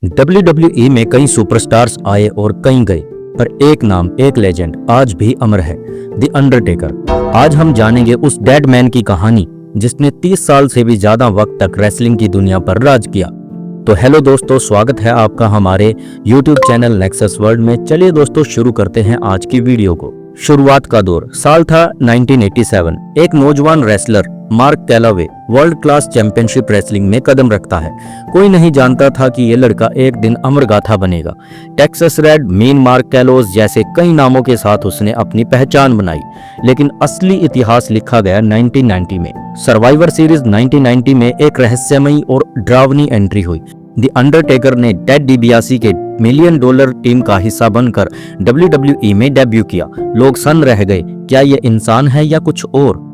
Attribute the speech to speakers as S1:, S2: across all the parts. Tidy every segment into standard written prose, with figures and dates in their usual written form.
S1: WWE में कई superstars आए और कई गए, पर एक नाम, एक लेजेंड आज भी अमर है, द अंडरटेकर। आज हम जानेंगे उस डेड मैन की कहानी जिसने 30 साल से भी ज्यादा वक्त तक रेसलिंग की दुनिया पर राज किया। तो हेलो दोस्तों, स्वागत है आपका हमारे YouTube चैनल नेक्सस वर्ल्ड में। चलिए दोस्तों, शुरू करते हैं आज की वीडियो को। शुरुआत का दौर, साल था 1987। एक नौजवान wrestler Mark Calaway world class championship wrestling में कदम रखता है। कोई नहीं जानता था कि यह लड़का एक दिन अमर गाथा बनेगा। Texas red, mean mark callus जैसे कई नामों के साथ उसने अपनी पहचान बनाई, लेकिन असली इतिहास लिखा गया 1990 में। सर्वाइवर सीरीज 1990 में एक रहस्यमयी और डरावनी एंट्री हुई। द अंडरटेकर ने टेड डिबियासी के $1 मिलियन टीम का हिस्सा बनकर WWE में डेब्यू किया। लोग सन्न रह गए, क्या ये इंसान है या कुछ और।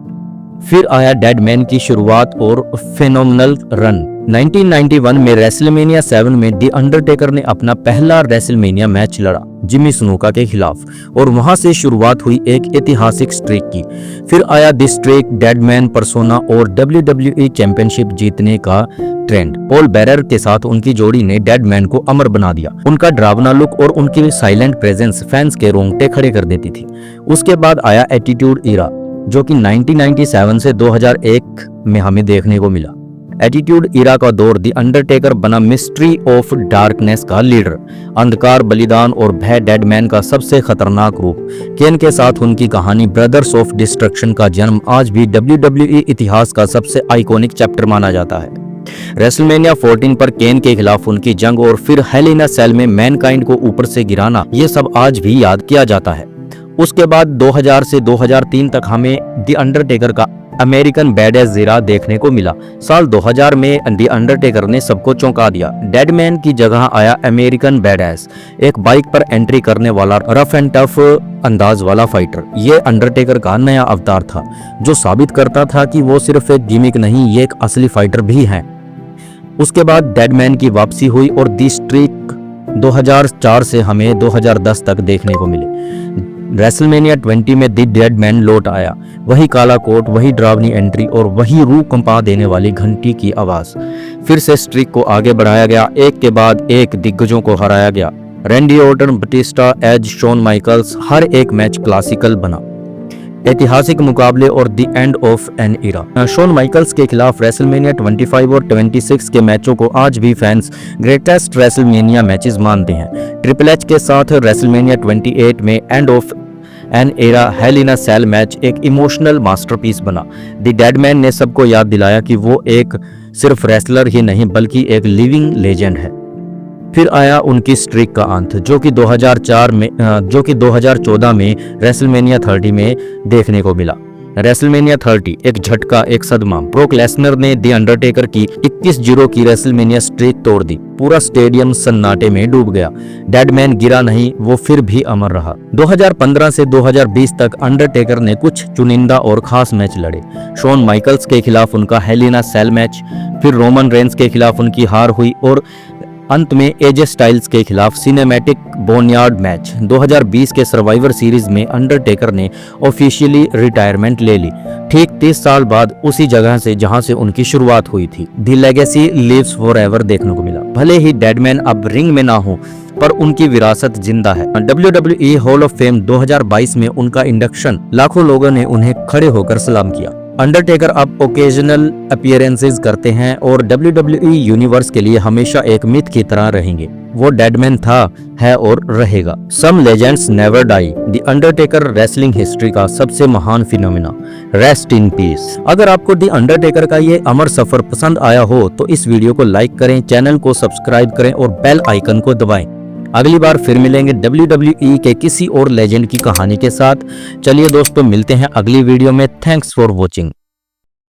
S1: फिर आया डेड मैन की शुरुआत और फेनोमेनल रन। 1991 में रेसलमेनिया 7 में द अंडरटेकर ने अपना पहला रेसलमेनिया मैच लड़ा जिमी स्नूका के खिलाफ, और वहां से शुरुआत हुई एक ऐतिहासिक स्ट्रीक की। फिर आया the streak, dead man persona और WWE चैंपियनशिप जीतने का ट्रेंड। पॉल बेरर के साथ उनकी जोड़ी ने डेड मैन को अमर बना दिया। उनका डरावना लुक और उनकी साइलेंट प्रेजेंस फैंस के रोंगटे खड़े कर देती थी। उसके बाद आया एटीट्यूड इरा, जो कि 1997 से 2001 में हमें देखने को मिला। एटीट्यूड इरा का दौर द अंडरटेकर बना मिस्ट्री ऑफ डार्कनेस का लीडर। अंधकार, बलिदान और भय डेड मैन का सबसे खतरनाक रूप। केन के साथ उनकी कहानी ब्रदर्स ऑफ डिस्ट्रक्शन का जन्म आज भी WWE इतिहास का सबसे आइकॉनिक चैप्टर माना जाता है। रेसलमेनिया 14 पर केन के खिलाफ उनकी जंग और फिर हेल इन अ सेल में मैनकाइंड को ऊपर से गिराना, ये सब आज भी याद किया जाता है। उसके बाद 2000 से 2003 तक हमें द अंडरटेकर का अमेरिकन बैडएस ज़ीरा देखने को मिला। साल 2000 में द अंडरटेकर ने सबको चौंका दिया। डेड मैन की जगह आया अमेरिकन बैडएस, एक बाइक पर एंट्री करने वाला रफ एंड टफ अंदाज वाला फाइटर। ये अंडरटेकर का नया अवतार था, जो साबित करता था कि वो सिर्फ एक गिमिक नहीं, ये एक असली फाइटर भी है। उसके बाद डेड मैन की वापसी हुई और दी स्ट्रीक 2004 से हमें 2010 तक देखने को मिले। रेसलमेनिया 20 में द डेड मैन लौट आया। वही काला कोट, वही डरावनी एंट्री और वही रूह कंपा देने वाली घंटी की आवाज। फिर से स्ट्रीक को आगे बढ़ाया गया, एक के बाद एक दिग्गजों को हराया गया। Randy Orton, Batista, Edge, Shawn Michaels, हर एक मैच क्लासिकल बना। ऐतिहासिक मुकाबले और the end of an era. Shawn Michaels के खिलाफ रेसलमेनिया 25 और 26 के मैचों को आज भी फैंस ग्रेटेस्ट रेसलमेनिया मैचेस मानते हैं। ट्रिपल एच के साथ रेसलमेनिया 28 में end of an era hell in a cell match एक इमोशनल मास्टरपीस बना। द डेड मैन ने सबको याद दिलाया कि वो एक सिर्फ रेसलर ही नहीं बल्कि एक लिविंग लेजेंड है। फिर आया उनकी स्ट्रीक का अंत, जो कि 2014 में रेसलमेनिया 30 में देखने को मिला। रेसलमेनिया 30 एक झटका, एक सदमा। ब्रोक लेसनर ने द अंडरटेकर की 21-0 की रेसलमेनिया स्ट्रीक तोड़ दी। पूरा स्टेडियम सन्नाटे में डूब गया। डेड मैन गिरा नहीं, वो फिर भी अमर रहा। 2015 से 2020 तक अंडरटेकर ने कुछ चुनिंदा और खास मैच लड़े। शॉन माइकल्स के खिलाफ उनका hello in a cell match, फिर रोमन रेंस के खिलाफ उनकी हार हुई और अंत में एजे स्टाइल्स के खिलाफ सिनेमैटिक बोनयार्ड मैच। 2020 के सर्वाइवर सीरीज में अंडरटेकर ने ऑफिशियली रिटायरमेंट ले ली, ठीक 30 साल बाद उसी जगह से जहां से उनकी शुरुआत हुई थी। द लेगेसी लिव्स फॉरएवर देखने को मिला। भले ही डेड मैन अब रिंग में ना हो, पर उनकी विरासत जिंदा है। WWE हॉल ऑफ फेम 2022 में उनका इंडक्शन, लाखों लोगों ने उन्हें खड़े होकर सलाम किया। अंडरटेकर अब ओकेजनल अपीयरेंसेस करते हैं और WWE यूनिवर्स के लिए हमेशा एक मिथ की तरह रहेंगे। वो डेडमैन था, है और रहेगा। Some legends never die. The Undertaker wrestling history का सबसे महान फिनोमिना। Rest in peace. अगर आपको द अंडरटेकर का ये अमर सफर पसंद आया हो तो इस वीडियो को लाइक करें, चैनल को सब्सक्राइब करें और बेल आइकन को दबाएं। अगली बार फिर मिलेंगे WWE के किसी और लेजेंड की कहानी के साथ। चलिए दोस्तों, मिलते हैं अगली वीडियो में। Thanks for watching.